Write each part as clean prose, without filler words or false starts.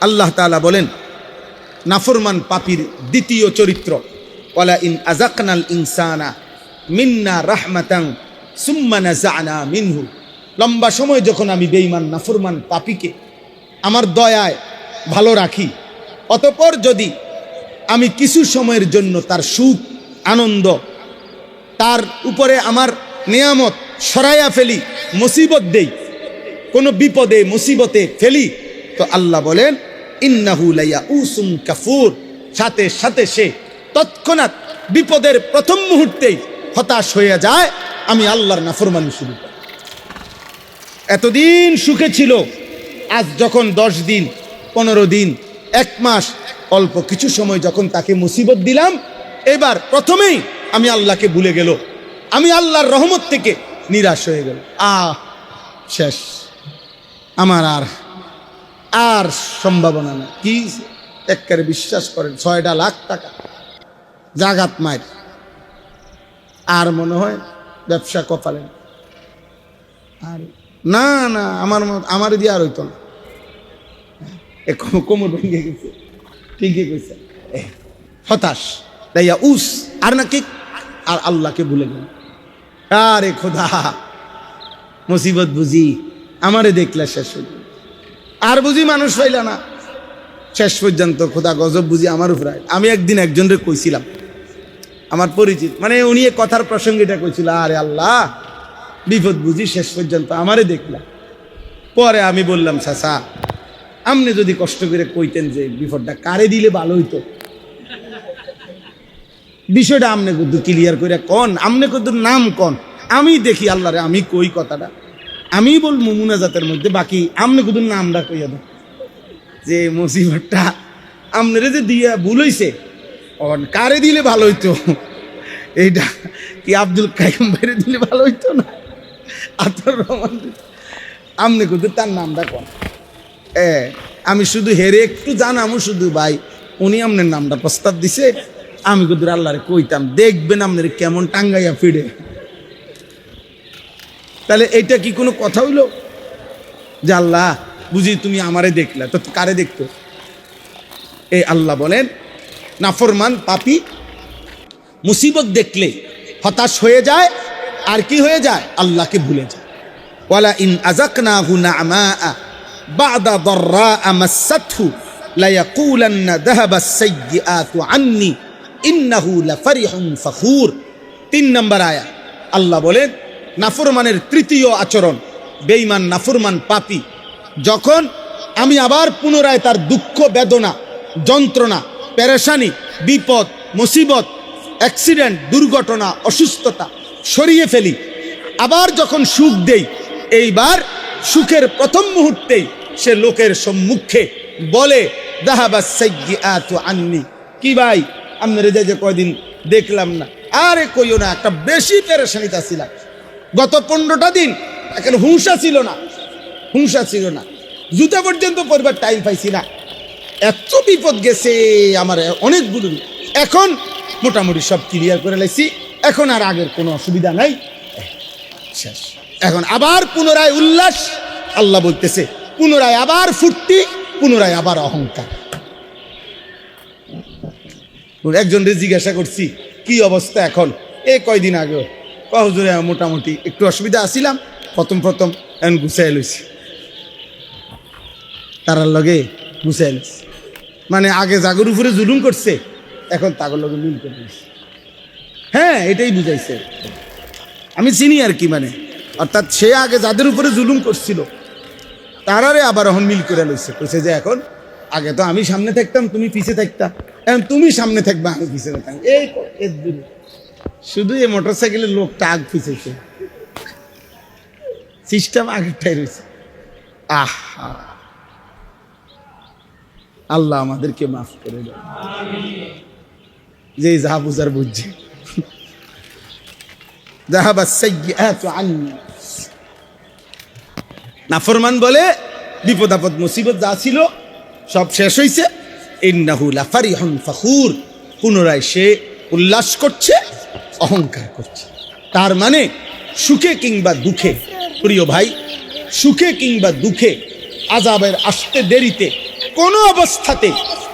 আল্লাহ তাআলা বলেন নাফরমান পাপীর দ্বিতীয় চরিত্র, ওয়ালা ইন আযাকনাল ইনসানা মিন্না রাহমাতান সুম্মা নাযা'না মিনহু। লম্বা সময় যখন আমি বেঈমান নাফরমান পাপীকে আমার দয়ায় ভালো রাখি, অতঃপর যদি আমি কিছু সময়ের জন্য তার সুখ আনন্দ, তার উপরে আমার নিয়ামত সরাইয়া ফেলি, মুসিবত দেই, কোনো বিপদে মুসিবতে ফেলি, তো আল্লাহ বলেন ইন্নাহু লায়াউসুন কাফুর, সাথে সাথে সে তৎক্ষণাৎ বিপদের প্রথম মুহূর্তেই হতাশ হয়ে যায়, আমি আল্লাহর নাফরমানি শুরু করি। এতদিন সুখে ছিল, আজ যখন 10 দিন 15 দিন 1 মাস অল্প কিছু সময় যখন তাকে মুসিবত দিলাম, এবার প্রথমেই আমি আল্লাহকে ভুলে গেল, আমি আল্লাহর রহমত থেকে নিরাশ হয়ে গেল। শেষ, আমার আর সম্ভাবনা না। কি একবারে বিশ্বাস করেন, 6 লাখ টাকা জাগাত মায়ের, আর মনে হয় ব্যবসা কপালে। আর না না, আমার দিয়ে আর হইতো না, কোমর ভেঙে গেছে। ঠিকই কইছে, হতাশ, উস আর নাকি আর আল্লাহকে ভুলে গেল। আরে খোদা, মুসিবত বুঝি আমারে দেখলা শেষ হইল, আর বুঝি মানুষ হইল না শেষ পর্যন্ত, খোদা গজব বুঝি আমার উপরে। আমি একদিন একজনরে কইছিলাম, আমার পরিচিত, মানে উনি কথার প্রসঙ্গে এটা কইছিল, আরে আল্লাহ বিপদ বুঝি শেষ পর্যন্ত আমারে দেখলা। পরে আমি বললাম, চাচা আপনি যদি কষ্ট করে কইতেন যে বিপদটা কারে দিলে ভালো হইতো, বিষয়টা আমনে কত ক্লিয়ার করে কন, আমনে কত নাম কন, আমি দেখি আল্লাহরে, আমি কই কথাটা, আমি বলবো মুনাজাতের মধ্যে, বাকি আমনে কত নামটা কইয়া দেন যে মুসিবতটা আমনেরে যে দিয়া ভুল হইছে, কারে দিলে ভালো হইতো, এইটা কি আব্দুল কাইম ভাইরে দিলে ভালো হইতো না, আতর রহমান, আমনে কত তার নামটা কন। আমি শুধু হেরে একটু জানামো, শুধু ভাই উনি আপনার নামটা প্রস্তাব দিছে, আমি কত আল্লাহরে কইতাম, দেখবেন আপনার কেমন টাঙ্গাইয়া ফিরে। তাহলে এইটা কি কোনো কথা হইল যে আল্লাহ বুঝি তুমি আমারে দেখলা, তো কারে দেখতো? এই আল্লাহ বলেন নাফরমান পাপী মুসিবত দেখলে হতাশ হয়ে যায়, আর কি হয়ে যায়? আল্লাহকে ভুলে যায়। ওয়ালা ইন আযাকনাহু না'মা বা'দা দাররা মাসাতহু লায়াকুলান্না যাহাবাস সাইয়্যাতু আন্নী ইন্নাহু লাফারিহুন ফাখুর। 3 নম্বর আয়াত আল্লাহ বলেন নাফরমানের তৃতীয় আচরণ, বেঈমান নাফরমান পাপী যখন আমি আবার পুনরায় তার দুঃখ বেদনা যন্ত্রণা পেরেশানি বিপদ মুসিবত অ্যাক্সিডেন্ট দুর্ঘটনা অসুস্থতা সরিয়ে ফেলি, আবার যখন সুখ দেই, এইবার সুখের প্রথম মুহূর্তেই সে লোকের সম্মুখে বলে যাহাবাস সাইয়্যাতু আন্নী, কি ভাই আপনারা যে কয়দিন দেখলাম না, আরে কইও না, একটা বেশি পেরেশানিতে ছিলাম, গত 15টা দিন এখন হুঁশা ছিল না, জুতা পর্যন্ত পরিবার টাইম পাইছি না, এত বিপদ গেছে আমার অনেকগুলো, এখন মোটামুটি সব ক্লিয়ার করে লাইছি, এখন আর আগের কোনো অসুবিধা নাই, শেষ। এখন আবার পুনরায় উল্লাস, আল্লাহ বলতেছে পুনরায় আবার ফুর্তি, পুনরায় আবার অহংকার। একজনকে জিজ্ঞাসা করছি কি অবস্থা এখন, কয়দিন আগে হুজুরে মোটামুটি একটু অসুবিধা আসছিলাম, প্রথম এখন গুছাই লইছি, তারার লগে গুছাই লইছি, মানে আগে জাগর উপরে জুলুম করছে, এখন তাগর লগে মিল করে দিয়েছে। হ্যাঁ, এটাই বুঝাইছে, আমি চিনি আর কি, মানে অর্থাৎ সে আগে যাদের উপরে জুলুম করছিল তারারে আবার এখন মিল করে লইছে, কইছে যে এখন আগে তো আমি সামনে থাকতাম তুমি পিছে থাকতা, এখন তুমি সামনে থাকবা আমি পিছে থাকতাম, এই শুধু এই মোটরসাইকেলের লোকটা আগ পিছেছে, সিস্টেম আগেরটাই রয়েছে। আল্লাহ আমাদেরকে মাফ করে দেয়, যে যা বুঝার বুঝছে। যাহাবাস সাইয়্যাতু আন্নী, নাফরমান বলে বিপদ আপদ মুসিবত যা ছিল সব শেষ হয়েছে, ইন্নাহু লাফারিহুন ফাখুর, পুনরায় সে উল্লাস করছে অহংকার করছে। তার মানে সুখে কিংবা দুঃখে, প্রিয় ভাই, সুখে কিংবা দুঃখে, আযাবের আসতে দেরিতে কোনো অবস্থাতে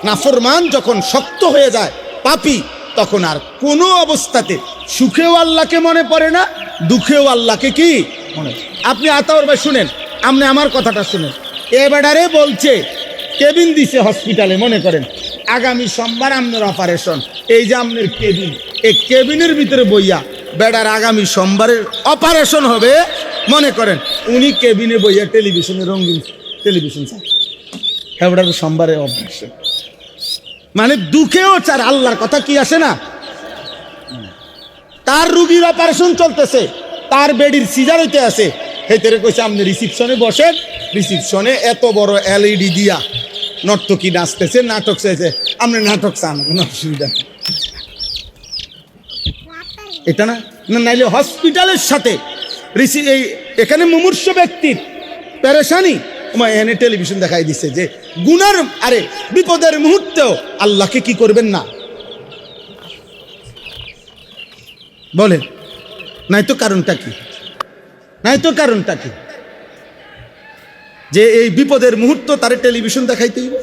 নাফরমান যখন শক্ত হয়ে যায় পাপী, তখন আর কোনো অবস্থাতে সুখেও আল্লাহকে মনে পড়ে না, দুঃখেও আল্লাহকে কি মনে। আপনি আতাউর ভাই শুনেন, আপনি আমার কথাটা শুনেন। এ বেডারে বলছে কেবিন দিছে হসপিটালে, মনে করেন আগামী সোমবার আপনার অপারেশন, এই যে আপনার কেবিন, এই কেবিনের ভিতরে বইয়া বেডার আগামী সোমবারের অপারেশন হবে, মনে করেন উনি কেবিনে বইয়া টেলিভিশনে রঙিন টেলিভিশন চান, এবারে সোমবারে অপারেশন, মানে দুঃখেও চার আল্লাহর কথা কি আসে না। তার রুগীর অপারেশন চলতেছে, তার বেডির সিজার হইতে আছে, হেতেরে কইছে আপনি রিসিপশনে বসেন, রিসিপশনে এত বড় এলইডি দিয়া নর্তকী নাচতেছে, নাটক চাইছে, আপনি নাটক চান, কোনো অসুবিধা নেই। এটা না, নাইলে হসপিটালের সাথে এই এখানে মুমূর্ষ ব্যক্তির পেরেশানি এখানে টেলিভিশন দেখাই দিচ্ছে যে গুনার আরে বিপদের মুহূর্তেও আল্লাহকে কি করবেন না বলেন, নাই তো কারণটা কি, নাই তো কারণটা কি যে এই বিপদের মুহূর্ত তারে টেলিভিশন দেখাইতে হইব,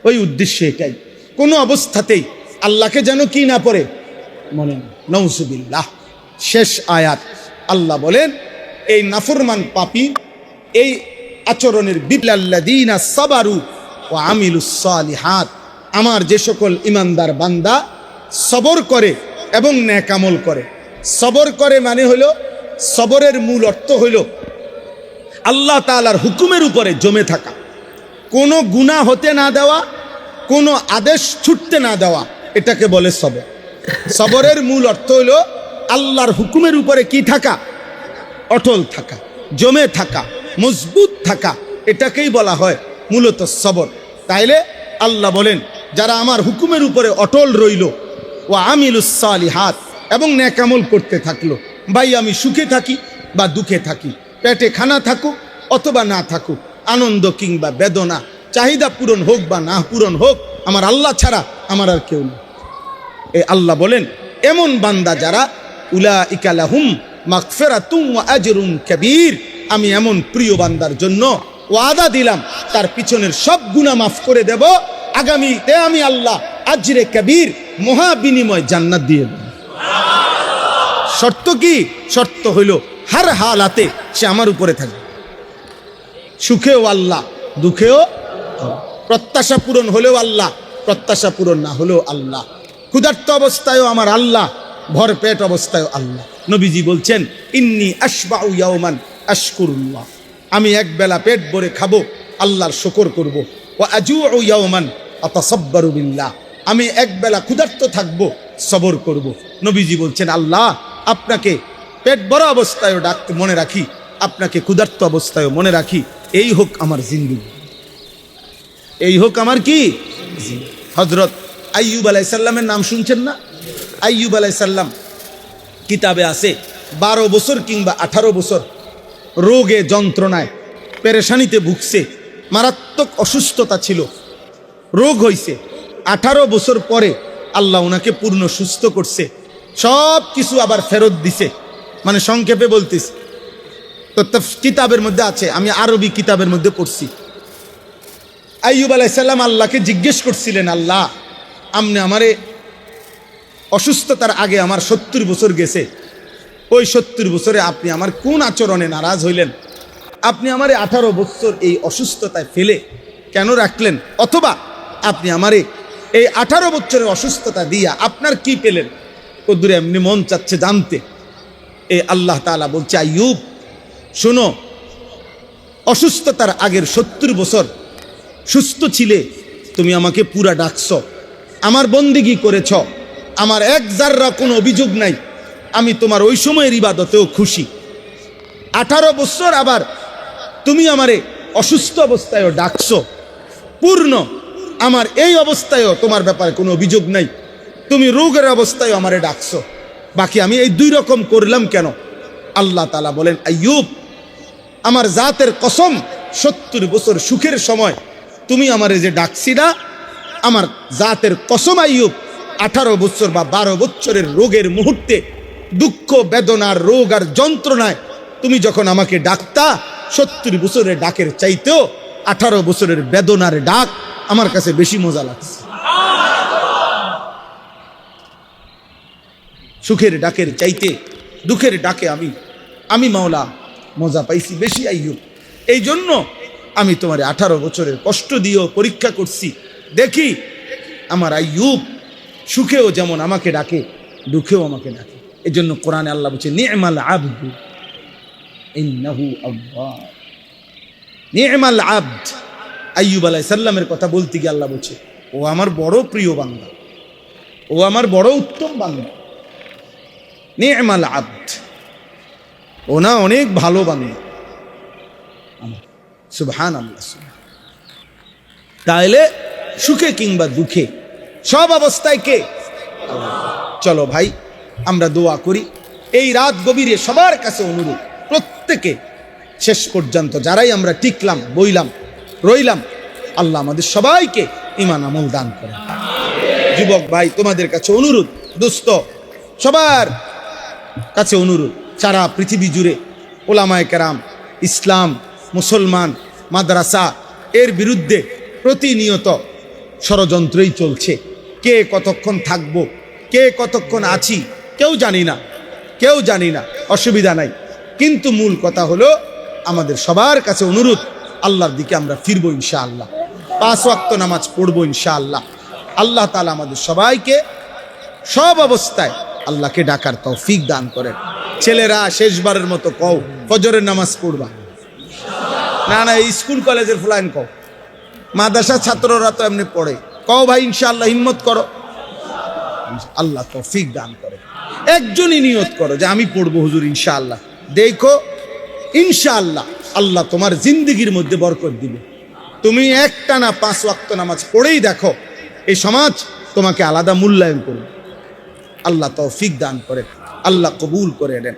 ওই উদ্দেশ্যে এটাই। কোনো অবস্থাতেই আল্লাহকে যেন কি না পড়ে মনে, নাউজুবিল্লাহ। শেষ আয়াত আল্লাহ বলেন এই নাফরমান পাপী এই আচরণের বিল্লাল্লাযীনা সাবারু ওয়া আমিলুস সালিহাত, আমার যে সকল ইমানদার বান্দা সবর করে এবং নেক আমল করে। সবর করে মানে হলো, সবরের মূল অর্থ হইল আল্লাহ তাআলার হুকুমের উপরে জমে থাকা, কোনো গুনাহ হতে না দেওয়া, কোনো আদেশ ছুটতে না দেওয়া, এটাকে বলে সবর। সবরের মূল অর্থ হইল আল্লাহর হুকুমের উপরে কি থাকা, অটল থাকা, জমে থাকা, মজবুত থাকা, এটাকেই বলা হয় মূলত সবর। তাইলে আল্লাহ বলেন যারা আমার হুকুমের উপরে অটল রইল, ও আমিলুস সালিহাত, এবং নেক আমল করতে থাকলো, ভাই আমি সুখে থাকি বা দুঃখে থাকি, পেটে খানা থাকুক অথবা না থাকুক, আনন্দ কিংবা বেদনা, চাহিদা পূরণ হোক বা না পূরণ হোক, আমার আল্লাহ ছাড়া আমার আর কেউ নেই। এই আল্লাহ বলেন এমন বান্দা যারা উলাইকা লাহুম মাগফিরাতুন ওয়া আজরুন কাবীর, আমি এমন প্রিয় বান্দার জন্য ওয়াদা দিলাম তার পিছনের সব গুনাহ মাফ করে দেব, আগামীতে আমি আল্লাহ আজরে কবীর মহা বিনিময় জান্নাত দিয়ে দেব। শর্ত কি? শর্ত হইল হার হালাতে সে আমার উপরে থাকবে, সুখেও আল্লাহ, দুঃখেও, প্রত্যাশা পূরণ হলেও আল্লাহ, প্রত্যাশা পূরণ না হলেও আল্লাহ, ক্ষুধার্ত অবস্থায়ও আমার আল্লাহ, ভরপেট অবস্থায়ও আল্লাহ। নবীজি বলছেন ইন্নী আশবাউ ইয়াওমান আশকুরুল্লাহ, আমি এক বেলা পেট ভরে খাবো, আল্লাহর শুকর করব। ওয়া আজুউ ইয়াওমান আতাসাব্বারু বিল্লাহ, আমি এক বেলা ক্ষুধার্ত থাকবো, সবর করব। নবীজি বলছেন আল্লাহ আপনাকে পেট ভরা অবস্থায়ও ডাকতে মনে রাখি, আপনাকে ক্ষুধার্ত অবস্থায়ও মনে রাখি, এই হোক আমার জিন্দেগি, এই হোক আমার কি। হযরত আইয়ুব আলাইহিস সালামের নাম শুনছেন না? আইয়ুব আলাইহিস সালাম কিতাবে আছে 12 বছর কিংবা 18 বছর রোগে যন্ত্রণায় পেরেশানিতে ভুগছে, মারাত্মক অসুস্থতা ছিল, রোগ হইছে। 18 বছর পরে আল্লাহ ওনাকে পূর্ণ সুস্থ করছে, সব কিছু আবার ফেরত দিছে। মানে সংক্ষেপে বলতেছি, তো কিতাবের মধ্যে আছে, আমি আরবি কিতাবের মধ্যে পড়ছি। আইয়ুব আলাইহিস সালাম আল্লাহকে জিজ্ঞেস করছিলেন, আল্লাহ আপনি আমারে, অসুস্থতার আগে আমার 70 বছর গেছে, ওই 70 বছরে আপনি আমার কোন আচরণে নারাজ হইলেন? আপনি আমারে 18 বছর এই অসুস্থতায় ফেলে কেন রাখলেন? অথবা আপনি আমারে এই 18 বছরের অসুস্থতা দিয়া আপনার কি পেলেন? কদ্দুরে এমনি মন চাচ্ছে জানতে। এই আল্লাহ তাআলা বলছে আইয়ুব শোনো, অসুস্থতার আগের 70 বছর সুস্থ ছিলে, তুমি আমাকে পুরা ডাকছ, আমার বন্দেগী করেছ, আমার এক জাররা কোনো অভিযোগ নাই, আমি তোমার ওই সময়ের ইবাদতেও খুশি। 18 বছর আবার তুমি আমারে অসুস্থ অবস্থায়ও ডাকছ, পূর্ণ আমার এই অবস্থায়ও তোমার ব্যাপারে কোনো অভিযোগ নাই, তুমি রোগের অবস্থায়ও আমারে ডাকছ, বাকি আমি এই 2 রকম করলাম কেন? আল্লাহ তাআলা বলেন আইয়ুব আমার জাতের কসম, 70 বছর সুখের সময় তুমি আমারে যে ডাকছি না, আমার জাতের কসম আইয়ুব 18 বছর বা 12 বছরের রোগের মুহূর্তে, দুঃখ বেদনার রোগ আর যন্ত্রণায় তুমি যখন আমাকে ডাকতা, 70 বছরের ডাকের চাইতেও 18 বছরের বেদনার ডাক আমার কাছে বেশি মজা লাগছে। সুখের ডাকের চাইতে দুঃখের ডাকে আমি মাওলা মজা পাইছি বেশি আইয়ুব। এই জন্য আমি তোমার 18 বছরের কষ্ট দিয়েও পরীক্ষা করছি, দেখি আমার আইয়ুব সুখেও যেমন আমাকে ডাকে, দুঃখেও আমাকে ডাকে। এই জন্য কোরআনে আল্লাহ বলছে নি'মাল আবদু ইন্নাহু আওয়াব। নি'মাল আবদ, আইয়ুব আলাইহিস সালামের কথা বলতে গিয়ে আল্লাহ বলছে ও আমার বড় প্রিয় বান্দা, ও আমার বড় উত্তম বান্দা। নি'মাল আবদ, ও না অনেক ভালো বান্দা। সুবহানাল্লাহ। তাহলে সুখে কিংবা দুঃখে সব অবস্থায় কে? চলো ভাই আমরা দোয়া করি। এই রাত গভীরে সবার কাছে অনুরোধ, প্রত্যেকে শেষ পর্যন্ত যারাই আমরা টিকলাম, বইলাম, রইলাম, আল্লাহ আমাদের সবাইকে ঈমান আমল দান করেন। যুবক ভাই তোমাদের কাছে অনুরোধ, দোস্ত সবার কাছে অনুরোধ, সারা পৃথিবী জুড়ে ওলামায়ে কেরাম, ইসলাম, মুসলমান, মাদ্রাসা এর বিরুদ্ধে প্রতিনিয়ত ষড়যন্ত্রই চলছে। কে কতক্ষণ থাকবো, কে কতক্ষণ আছি কেউ জানি না, কেউ জানি না, অসুবিধা নাই। কিন্তু মূল কথা হলো আমাদের সবার কাছে অনুরোধ, আল্লাহর দিকে আমরা ফিরবো ইনশাআল্লাহ, 5 ওয়াক্ত নামাজ পড়বো ইনশাআল্লাহ। আল্লাহ তাআলা আমাদের সবাইকে সব অবস্থায় আল্লাহকে ডাকার তৌফিক দান করেন। ছেলেরা শেষবারের মতো কও ফজরের নামাজ পড়বা না? না স্কুল কলেজের ফুলাইন কও, মাদ্রাসা ছাত্ররা তো এমনি পড়ে, কও ভাই ইনশাআল্লাহ হিম্মত করো, আল্লাহ তৌফিক দান করে। একজনই নিয়ত করো যে আমি পড়বো হুজুর ইনশাআল্লাহ, দেখো ইনশাআল্লাহ আল্লাহ তোমার জিন্দেগির মধ্যে বরকত দিবে। তুমি একটানা 5 ওয়াক্ত নামাজ পড়েই দেখো, এই সমাজ তোমাকে আলাদা মূল্যায়ন করবে। আল্লাহ তৌফিক দান করে, আল্লাহ কবুল করে নেন।